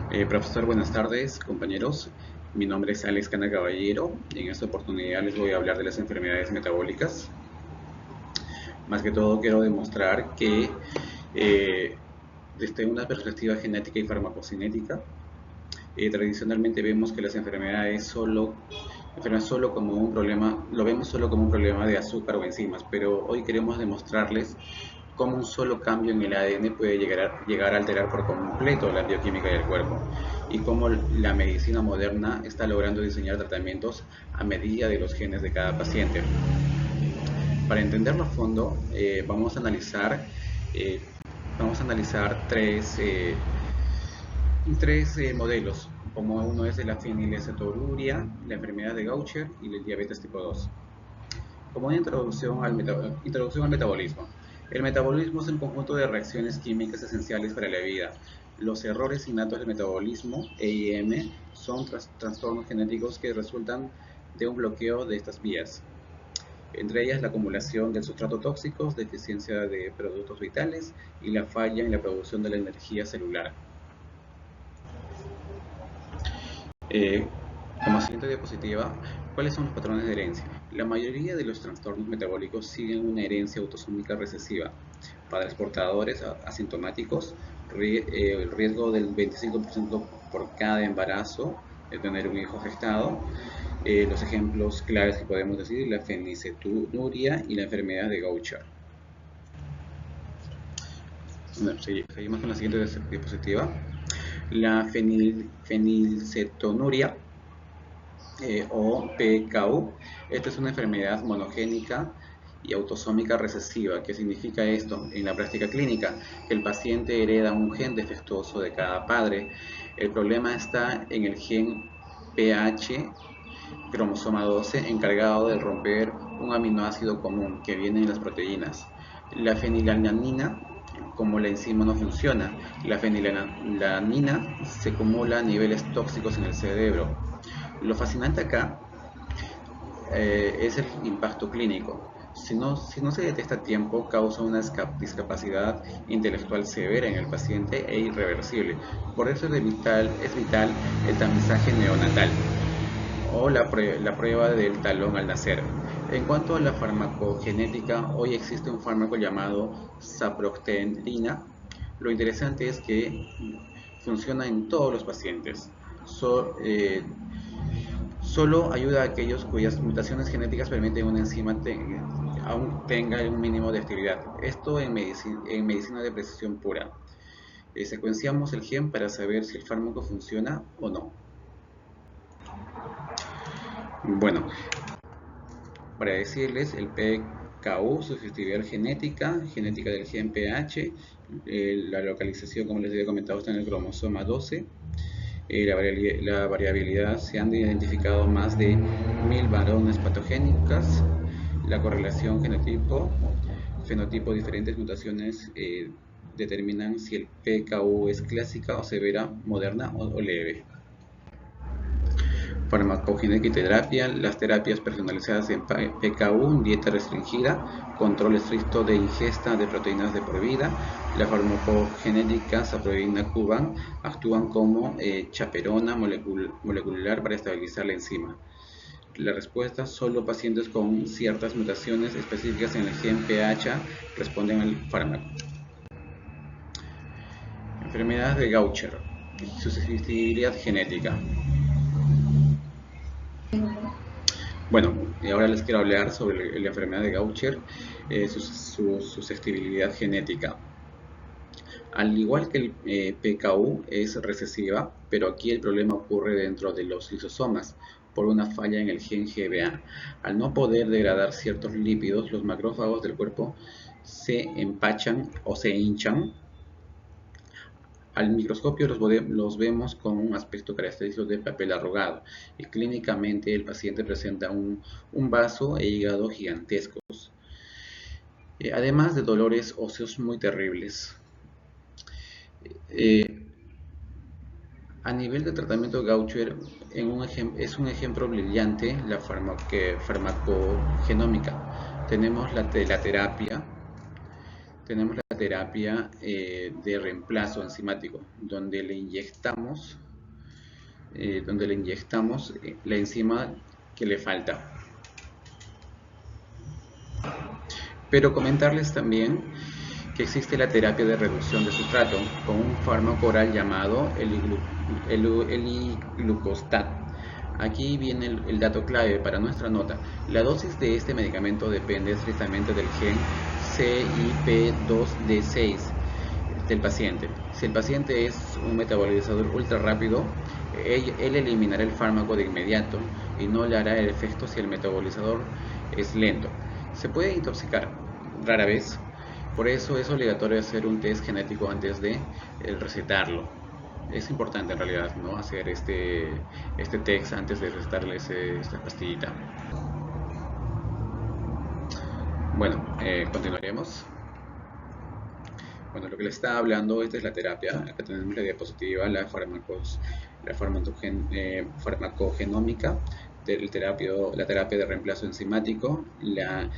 Profesor, buenas tardes, compañeros. Mi nombre es Alex Cana Caballero y en esta oportunidad les voy a hablar de las enfermedades metabólicas. Más que todo quiero demostrar que eh, desde una perspectiva genética y farmacocinética, tradicionalmente vemos que las enfermedades solo como un problema, lo vemos solo como un problema de azúcar o enzimas, pero hoy queremos demostrarles cómo un solo cambio en el ADN puede llegar a alterar por completo la bioquímica del cuerpo y cómo la medicina moderna está logrando diseñar tratamientos a medida de los genes de cada paciente. Para entenderlo a fondo, eh, vamos a analizar tres modelos, como uno es de la fenilacetonuria, la enfermedad de Gaucher y el diabetes tipo 2. Como una introducción al metabolismo. El metabolismo es un conjunto de reacciones químicas esenciales para la vida. Los errores innatos del metabolismo, EIM, son trastornos genéticos que resultan de un bloqueo de estas vías. Entre ellas la acumulación del sustrato tóxicos, deficiencia de productos vitales y la falla en la producción de la energía celular. Eh, Como siguiente diapositiva, ¿cuáles son los patrones de herencia? La mayoría de los trastornos metabólicos siguen una herencia autosómica recesiva. Padres portadores asintomáticos, el riesgo del 25% por cada embarazo de tener un hijo afectado. Los ejemplos claves que podemos decir, la fenilcetonuria y la enfermedad de Gaucher. Bueno, seguimos con la siguiente diapositiva. La fenilcetonuria o PKU. Esta es una enfermedad monogénica y autosómica recesiva. ¿Qué significa esto? En la práctica clínica, el paciente hereda un gen defectuoso de cada padre. El problema está en el gen PH, cromosoma 12, encargado de romper un aminoácido común que viene en las proteínas. La fenilalanina, como la enzima no funciona, la fenilalanina se acumula a niveles tóxicos en el cerebro. Lo fascinante acá es el impacto clínico. Si no se detecta a tiempo, causa una discapacidad intelectual severa en el paciente e irreversible. Por eso es vital el tamizaje neonatal o la prueba del talón al nacer. En cuanto a la farmacogenética, hoy existe un fármaco llamado saproxetelina. Lo interesante es que funciona en todos los pacientes. Solo ayuda a aquellos cuyas mutaciones genéticas permiten una enzima aún tenga un mínimo de actividad. Esto en medicina de precisión pura. Secuenciamos el gen para saber si el fármaco funciona o no. Bueno, para decirles, el PKU, su efectividad genética del gen PH, la localización, como les había comentado, está en el cromosoma 12. La variabilidad, se han identificado más de 1000 varones patogénicas. La correlación fenotipo, diferentes mutaciones determinan si el PKU es clásica o severa, moderna o leve. Farmacogenética y terapia, las terapias personalizadas en PKU, dieta restringida, control estricto de ingesta de proteínas de por vida. La farmacogenética, saproiina cuban, actúan como chaperona molecular para estabilizar la enzima. La respuesta, solo pacientes con ciertas mutaciones específicas en el gen PH responden al fármaco. Enfermedad de Gaucher, susceptibilidad genética. Bueno, y ahora les quiero hablar sobre la enfermedad de Gaucher, su susceptibilidad genética. Al igual que el PKU es recesiva, pero aquí el problema ocurre dentro de los lisosomas por una falla en el gen GBA. Al no poder degradar ciertos lípidos, los macrófagos del cuerpo se empachan o se hinchan. Al microscopio los vemos con un aspecto característico de papel arrugado y clínicamente el paciente presenta un vaso e hígado gigantescos, además de dolores óseos muy terribles. Eh, a nivel de tratamiento Gaucher, es un ejemplo brillante la farmacogenómica. Tenemos la terapia terapia de reemplazo enzimático, donde le inyectamos, la enzima que le falta. Pero comentarles también que existe la terapia de reducción de sustrato con un fármaco oral llamado eliglucostat. Aquí viene el dato clave para nuestra nota. La dosis de este medicamento depende estrictamente del gen CYP2D6 del paciente. Si el paciente es un metabolizador ultra rápido, él eliminará el fármaco de inmediato y no le hará el efecto si el metabolizador es lento. Se puede intoxicar, rara vez. Por eso es obligatorio hacer un test genético antes de recetarlo. Es importante en realidad, ¿no?, hacer este test antes de recetarle esta pastillita. Bueno, continuaremos. Bueno, lo que les estaba hablando, esta es la terapia. Acá tenemos la diapositiva, la farmacogenómica, la terapia de reemplazo enzimático, la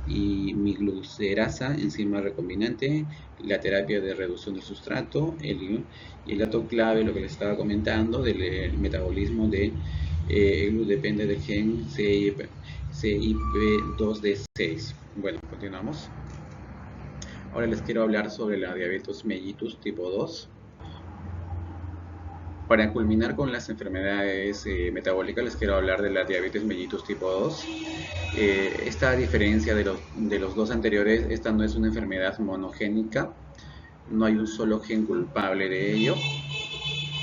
imiglucerasa, enzima recombinante, la terapia de reducción del sustrato, y el dato clave, lo que les estaba comentando, del metabolismo de depende del gen CYP2D6. Bueno, continuamos. Ahora les quiero hablar sobre la diabetes mellitus tipo 2. Para culminar con las enfermedades metabólicas, les quiero hablar de la diabetes mellitus tipo 2. Esta, a diferencia de los dos anteriores, esta no es una enfermedad monogénica, no hay un solo gen culpable de ello.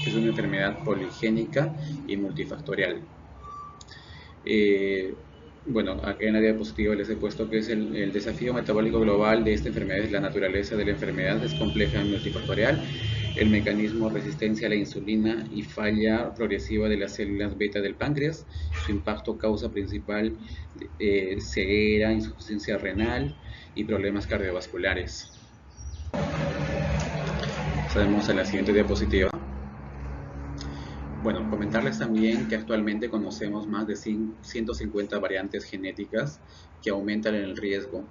Es una enfermedad poligénica y multifactorial. Bueno, acá en la diapositiva les he puesto que es el desafío metabólico global de esta enfermedad. Es la naturaleza de la enfermedad, es compleja y multifactorial. El mecanismo resistencia a la insulina y falla progresiva de las células beta del páncreas. Su impacto causa principal ceguera, insuficiencia renal y problemas cardiovasculares. Pasemos a la siguiente diapositiva. Bueno, comentarles también que actualmente conocemos más de 150 variantes genéticas que aumentan el riesgo,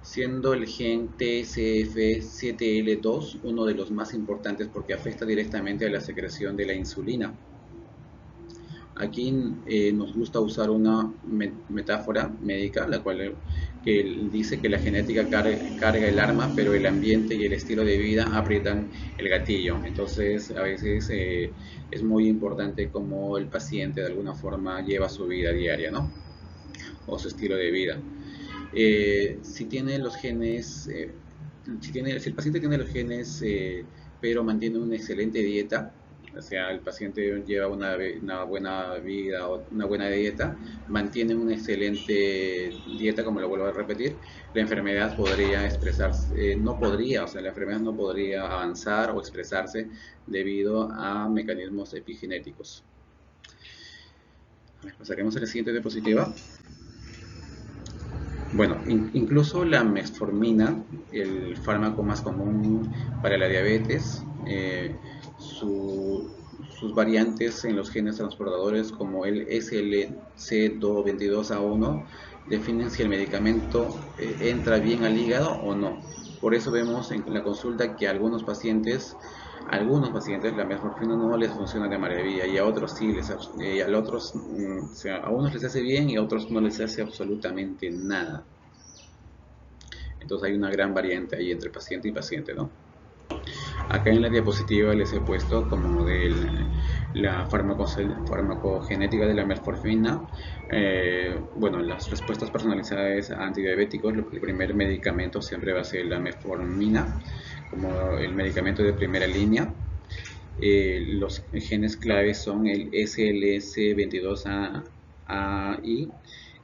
siendo el gen TSF7L2 uno de los más importantes porque afecta directamente a la secreción de la insulina. Aquí nos gusta usar una metáfora médica, la cual que dice que la genética carga el arma, pero el ambiente y el estilo de vida aprietan el gatillo. Entonces, a veces es muy importante cómo el paciente de alguna forma lleva su vida diaria, ¿no?, o su estilo de vida. Si tiene los genes, si el paciente tiene los genes, pero mantiene una excelente dieta, o sea, el paciente lleva una buena vida o una buena dieta, mantiene una excelente dieta, como lo vuelvo a repetir, la enfermedad podría expresarse, la enfermedad no podría avanzar o expresarse debido a mecanismos epigenéticos. Pasaremos a la siguiente diapositiva. Bueno, incluso la metformina, el fármaco más común para la diabetes, sus variantes en los genes transportadores como el SLC22A1 definen si el medicamento entra bien al hígado o no. Por eso vemos en la consulta que a algunos pacientes la metformina no les funciona de maravilla y a otros sí, a unos les hace bien y a otros no les hace absolutamente nada. Entonces hay una gran variante ahí entre paciente y paciente, ¿no? Acá en la diapositiva les he puesto como modelo la farmacogenética de la metformina. Bueno, las respuestas personalizadas a antidiabéticos, el primer medicamento siempre va a ser la metformina, como el medicamento de primera línea. Los genes claves son el SLC22AI,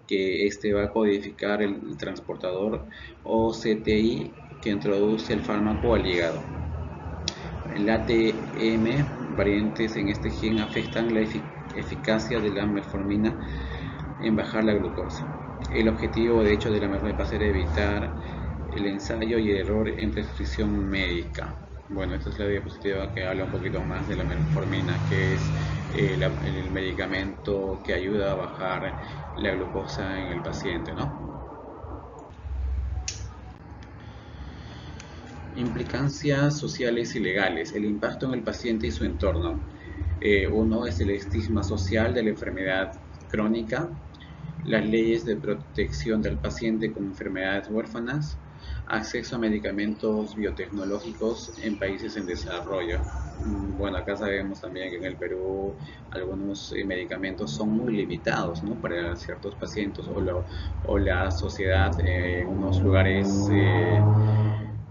que va a codificar el transportador, o CTI, que introduce el fármaco al hígado. El ATM, variantes en este gen afectan la eficacia de la metformina en bajar la glucosa. El objetivo, de hecho, de la metformina va a ser evitar el ensayo y el error en prescripción médica. Bueno, esta es la diapositiva que habla un poquito más de la metformina, que es el medicamento que ayuda a bajar la glucosa en el paciente, ¿no? Implicancias sociales y legales, el impacto en el paciente y su entorno. Uno es el estigma social de la enfermedad crónica, las leyes de protección del paciente con enfermedades huérfanas, acceso a medicamentos biotecnológicos en países en desarrollo. Bueno, acá sabemos también que en el Perú algunos medicamentos son muy limitados, ¿no? Para ciertos pacientes o la sociedad en unos lugares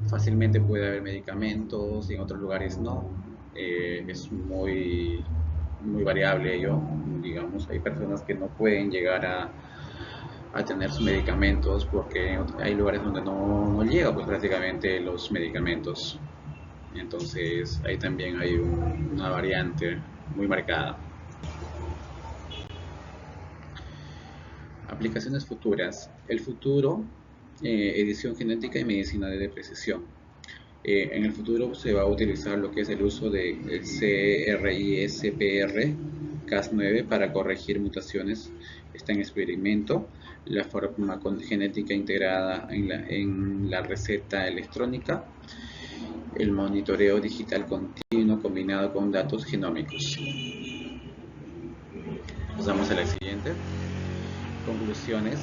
fácilmente puede haber medicamentos y en otros lugares no. Es muy variable ello, digamos. Hay personas que no pueden llegar a tener sus medicamentos porque hay lugares donde no llega pues prácticamente los medicamentos. Entonces ahí también hay una variante muy marcada. Aplicaciones futuras. El futuro, edición genética y medicina de precisión. En el futuro se va a utilizar lo que es el uso de CRISPR Cas9 para corregir mutaciones. Está en experimento. La farmacogenética integrada en la receta electrónica. El monitoreo digital continuo combinado con datos genómicos. Pasamos a la siguiente. Conclusiones.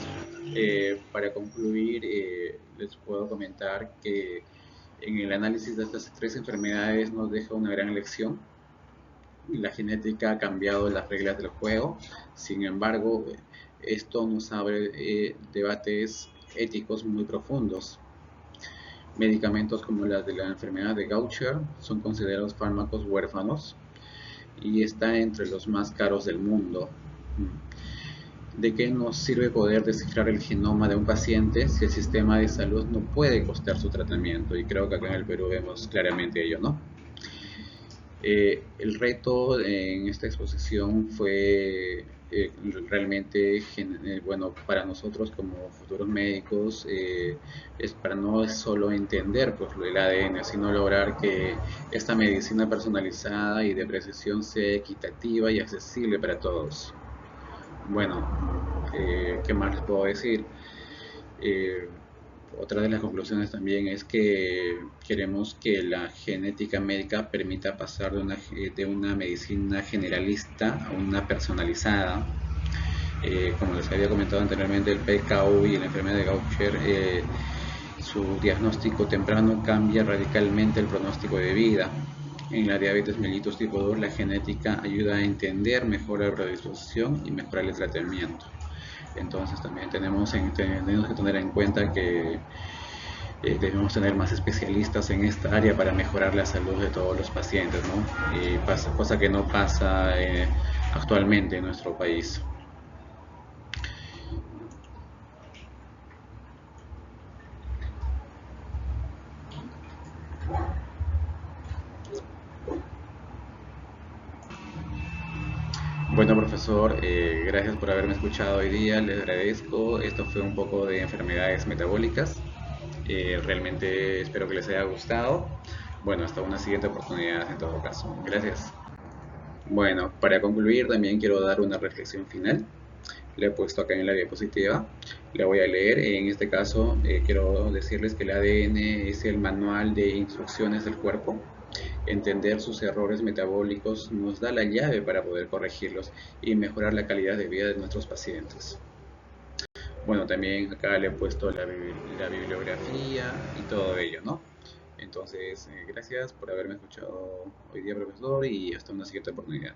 Para concluir, les puedo comentar que en el análisis de estas tres enfermedades nos deja una gran lección. La genética ha cambiado las reglas del juego, sin embargo, esto nos abre debates éticos muy profundos. Medicamentos como las de la enfermedad de Gaucher son considerados fármacos huérfanos y está entre los más caros del mundo. ¿De qué nos sirve poder descifrar el genoma de un paciente si el sistema de salud no puede costear su tratamiento? Y creo que acá en el Perú vemos claramente ello, ¿no? El reto en esta exposición fue realmente bueno para nosotros como futuros médicos, es para no solo entender pues, el ADN, sino lograr que esta medicina personalizada y de precisión sea equitativa y accesible para todos. Bueno, ¿qué más les puedo decir? Eh, Otra de las conclusiones también es que queremos que la genética médica permita pasar de una medicina generalista a una personalizada. Como les había comentado anteriormente, el PKU y la enfermedad de Gaucher, su diagnóstico temprano cambia radicalmente el pronóstico de vida. En la diabetes mellitus tipo 2, la genética ayuda a entender mejor la predisposición y mejorar el tratamiento. Entonces también tenemos que tener en cuenta que debemos tener más especialistas en esta área para mejorar la salud de todos los pacientes, ¿no? Y cosa que no pasa actualmente en nuestro país. Bueno, profesor, gracias por haberme escuchado hoy día, les agradezco. Esto fue un poco de enfermedades metabólicas. Realmente espero que les haya gustado. Bueno, hasta una siguiente oportunidad en todo caso. Gracias. Bueno, para concluir también quiero dar una reflexión final. Le he puesto acá en la diapositiva. La voy a leer. En este caso, quiero decirles que el ADN es el manual de instrucciones del cuerpo. Entender sus errores metabólicos nos da la llave para poder corregirlos y mejorar la calidad de vida de nuestros pacientes. Bueno, también acá le he puesto la bibliografía y todo ello, ¿no? Entonces, gracias por haberme escuchado hoy día, profesor, y hasta una siguiente oportunidad.